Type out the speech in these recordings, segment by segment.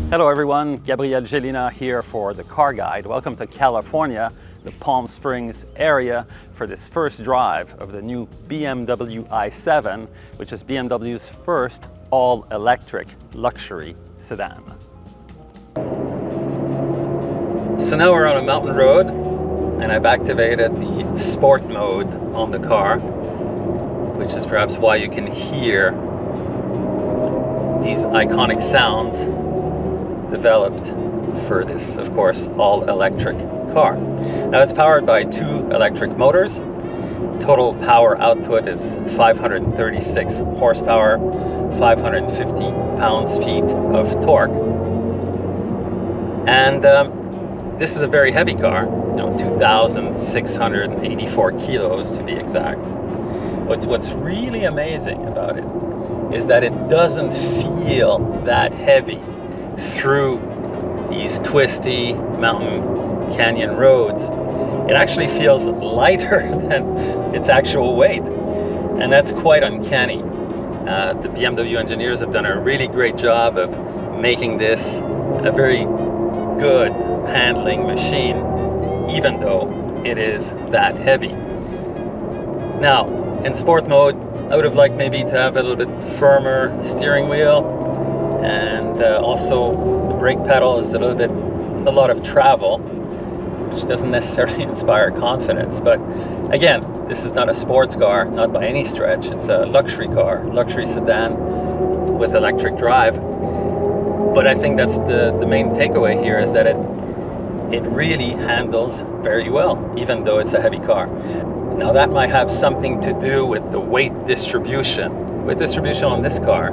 Hello everyone, Gabriel here for the Car Guide. Welcome to California, the Palm Springs area, for this first drive of the new BMW i7, which is BMW's first all-electric luxury sedan. So now we're on a mountain road, and I've activated the sport mode on the car, which is perhaps why you can hear these iconic sounds developed for this, of course, all-electric car. Now it's powered by two electric motors. Total power output is 536 horsepower, 550 pounds-feet of torque. And this is a very heavy car, 2,684 kilos to be exact. What's really amazing about it is that it doesn't feel that heavy through these twisty mountain canyon roads. It actually feels lighter than its actual weight, and that's quite uncanny. The BMW engineers have done a really great job of making this a very good handling machine, even though it is that heavy. Now, in sport mode, I would have liked maybe to have a little bit firmer steering wheel, and also the brake pedal is it's a lot of travel, which doesn't necessarily inspire confidence. But again, this is not a sports car, not by any stretch. It's a luxury car, luxury sedan with electric drive. But I think that's the main takeaway here, is that it really handles very well, even though it's a heavy car. Now that might have something to do with the weight distribution. Weight distribution on this car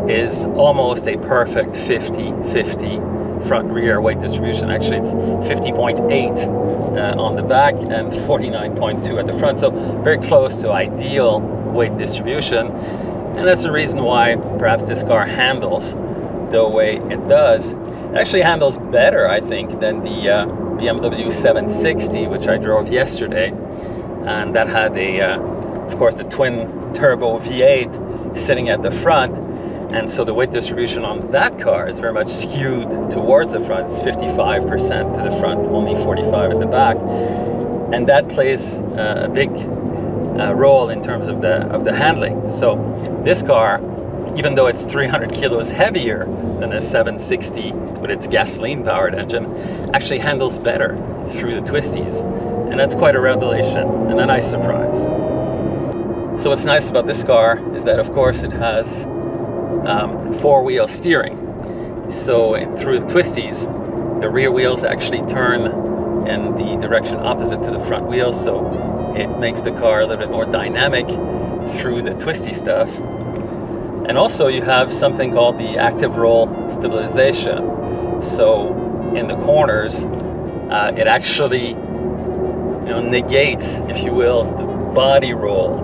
is almost a perfect 50-50 front-rear weight distribution. Actually, it's 50.8 on the back and 49.2 at the front. So very close to ideal weight distribution. And that's the reason why perhaps this car handles the way it does. It actually handles better, I think, than the BMW 760, which I drove yesterday. And that had of course, the twin-turbo V8 sitting at the front. And so the weight distribution on that car is very much skewed towards the front. It's 55% to the front, only 45% at the back. And that plays a big role in terms of the handling. So this car, even though it's 300 kilos heavier than a 760 with its gasoline-powered engine, actually handles better through the twisties. And that's quite a revelation and a nice surprise. So what's nice about this car is that, of course, it has four-wheel steering. So through the twisties, the rear wheels actually turn in the direction opposite to the front wheels, so it makes the car a little bit more dynamic through the twisty stuff. And also you have something called the active roll stabilization. So in the corners, it actually negates, if you will, the body roll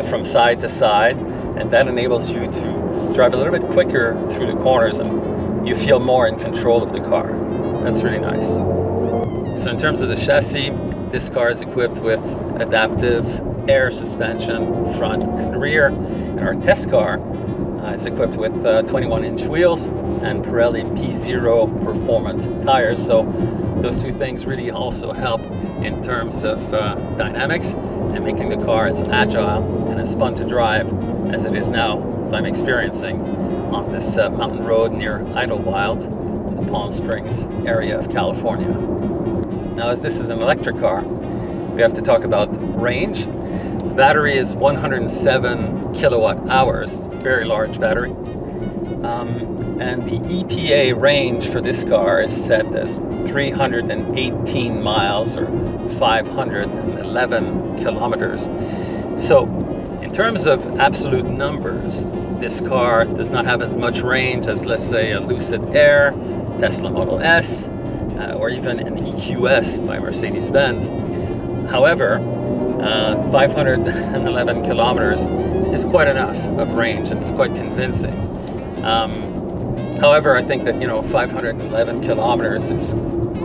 from side to side, and that enables you to drive a little bit quicker through the corners, and you feel more in control of the car. That's really nice. So in terms of the chassis, this car is equipped with adaptive air suspension front and rear. And our test car is equipped with 21-inch wheels and Pirelli P0 performance tires. So those two things really also help in terms of dynamics and making the car as agile and as fun to drive as it is now, as I'm experiencing on this mountain road near Idlewild in the Palm Springs area of California. Now, as this is an electric car, we have to talk about range. The battery is 107 kilowatt hours, very large battery. And the EPA range for this car is set as 318 miles or 511 kilometers. So in terms of absolute numbers, this car does not have as much range as, let's say, a Lucid Air, Tesla Model S, or even an EQS by Mercedes-Benz. However, 511 kilometers is quite enough of range, and it's quite convincing. However, I think that 511 kilometers is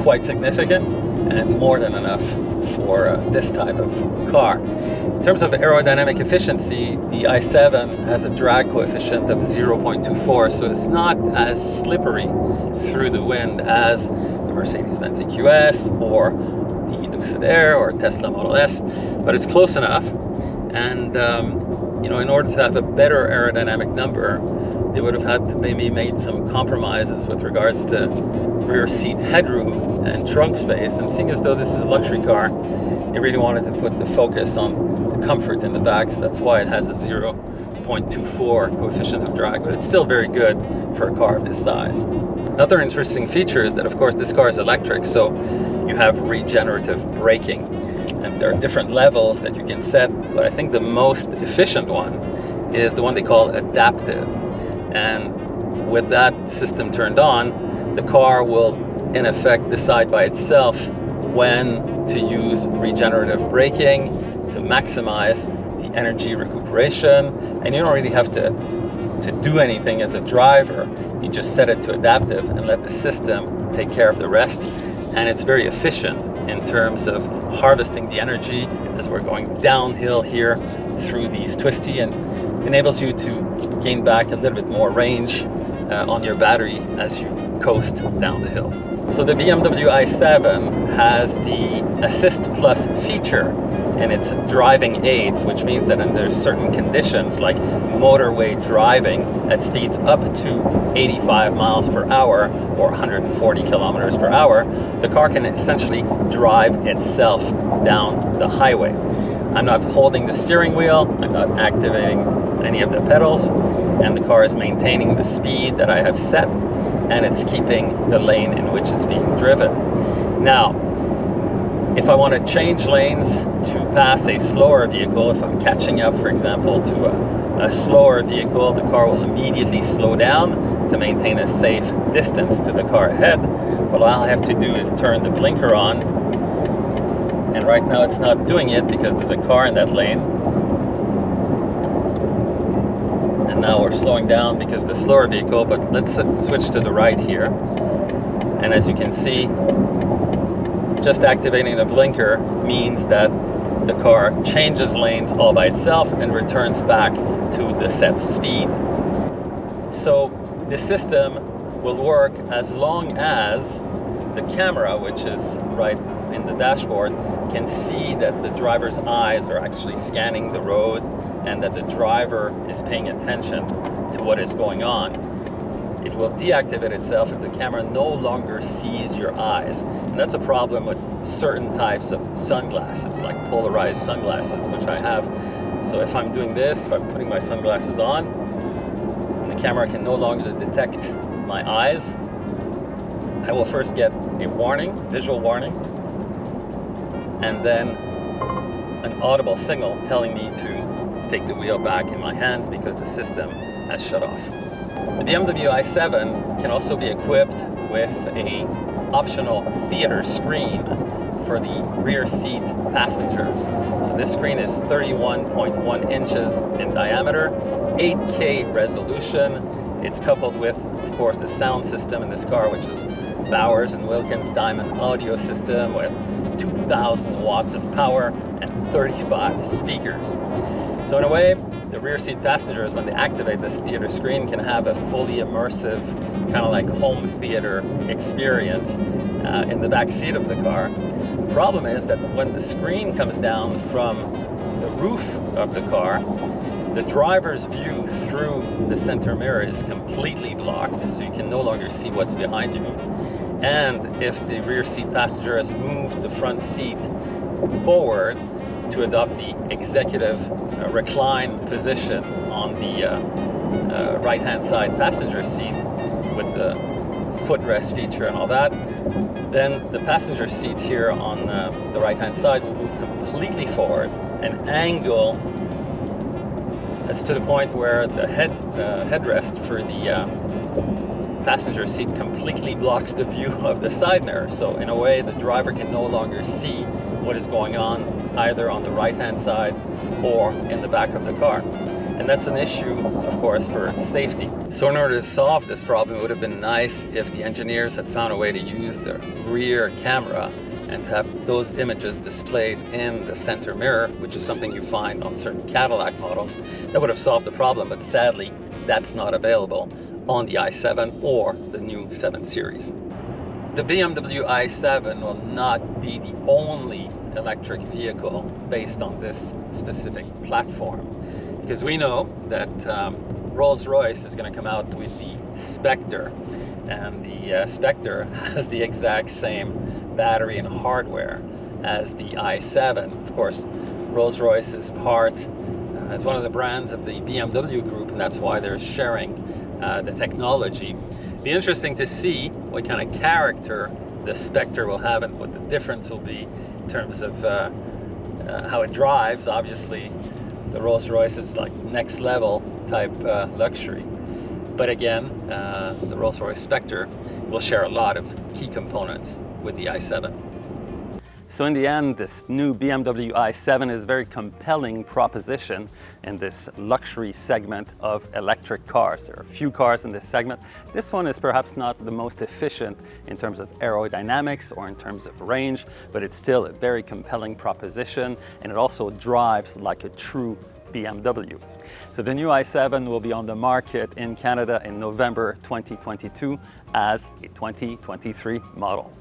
quite significant and more than enough for this type of car. In terms of aerodynamic efficiency, the i7 has a drag coefficient of 0.24, so it's not as slippery through the wind as the Mercedes-Benz EQS or the Lucid Air or Tesla Model S, but it's close enough. And in order to have a better aerodynamic number, they would have had to maybe made some compromises with regards to rear seat headroom and trunk space. And seeing as though this is a luxury car, they really wanted to put the focus on the comfort in the back, so that's why it has a 0.24 coefficient of drag, but it's still very good for a car of this size. Another interesting feature is that, of course, this car is electric, so you have regenerative braking. And there are different levels that you can set, but I think the most efficient one is the one they call adaptive. And with that system turned on, the car will in effect decide by itself when to use regenerative braking to maximize the energy recuperation. And you don't really have to do anything as a driver. You just set it to adaptive and let the system take care of the rest. And it's very efficient in terms of harvesting the energy as we're going downhill here through these twisty, and enables you to gain back a little bit more range on your battery as you coast down the hill. So the BMW i7 has the Assist Plus feature in its driving aids, which means that under certain conditions like motorway driving at speeds up to 85 miles per hour or 140 kilometers per hour, the car can essentially drive itself down the highway. I'm not holding the steering wheel, I'm not activating any of the pedals, and the car is maintaining the speed that I have set, and it's keeping the lane in which it's being driven. Now, if I want to change lanes to pass a slower vehicle, if I'm catching up, for example, to a slower vehicle, the car will immediately slow down to maintain a safe distance to the car ahead. But all I have to do is turn the blinker on, and right now it's not doing it because there's a car in that lane. And now we're slowing down because of the slower vehicle, but let's switch to the right here. And as you can see, just activating the blinker means that the car changes lanes all by itself and returns back to the set speed. So the system will work as long as the camera, which is right in the dashboard, can see that the driver's eyes are actually scanning the road and that the driver is paying attention to what is going on. It will deactivate itself if the camera no longer sees your eyes. And that's a problem with certain types of sunglasses, like polarized sunglasses, which I have. So if I'm doing this, if I'm putting my sunglasses on, and the camera can no longer detect my eyes, I will first get a warning, visual warning, and then an audible signal telling me to take the wheel back in my hands because the system has shut off. The BMW i7 can also be equipped with an optional theater screen for the rear seat passengers. So this screen is 31.1 inches in diameter, 8K resolution. It's coupled with, of course, the sound system in this car, which is Bowers & Wilkins Diamond audio system with 2,000 watts of power and 35 speakers. So in a way, the rear seat passengers, when they activate this theater screen, can have a fully immersive, kind of like home theater experience in the back seat of the car. The problem is that when the screen comes down from the roof of the car, the driver's view through the center mirror is completely blocked, so you can no longer see what's behind you. And if the rear seat passenger has moved the front seat forward to adopt the executive recline position on the right-hand side passenger seat with the footrest feature and all that, then the passenger seat here on the right-hand side will move completely forward, an angle that's to the point where the headrest for the passenger seat completely blocks the view of the side mirror. So in a way, the driver can no longer see what is going on either on the right-hand side or in the back of the car. And that's an issue, of course, for safety. So in order to solve this problem, it would have been nice if the engineers had found a way to use the rear camera and to have those images displayed in the center mirror, which is something you find on certain Cadillac models, that would have solved the problem, but sadly, that's not available on the i7 or the new 7 Series. The BMW i7 will not be the only electric vehicle based on this specific platform, because we know that Rolls-Royce is going to come out with the Spectre, and the Spectre has the exact same battery and hardware as the i7. Of course, Rolls-Royce is as one of the brands of the BMW group, and that's why they're sharing the technology. It'll be interesting to see what kind of character the Spectre will have and what the difference will be in terms of how it drives. Obviously, the Rolls-Royce is like next level type luxury. But again, the Rolls-Royce Spectre will share a lot of key components with the i7. So in the end, this new BMW i7 is a very compelling proposition in this luxury segment of electric cars. There are a few cars in this segment. This one is perhaps not the most efficient in terms of aerodynamics or in terms of range, but it's still a very compelling proposition, and it also drives like a true BMW. So the new i7 will be on the market in Canada in November 2022 as a 2023 model.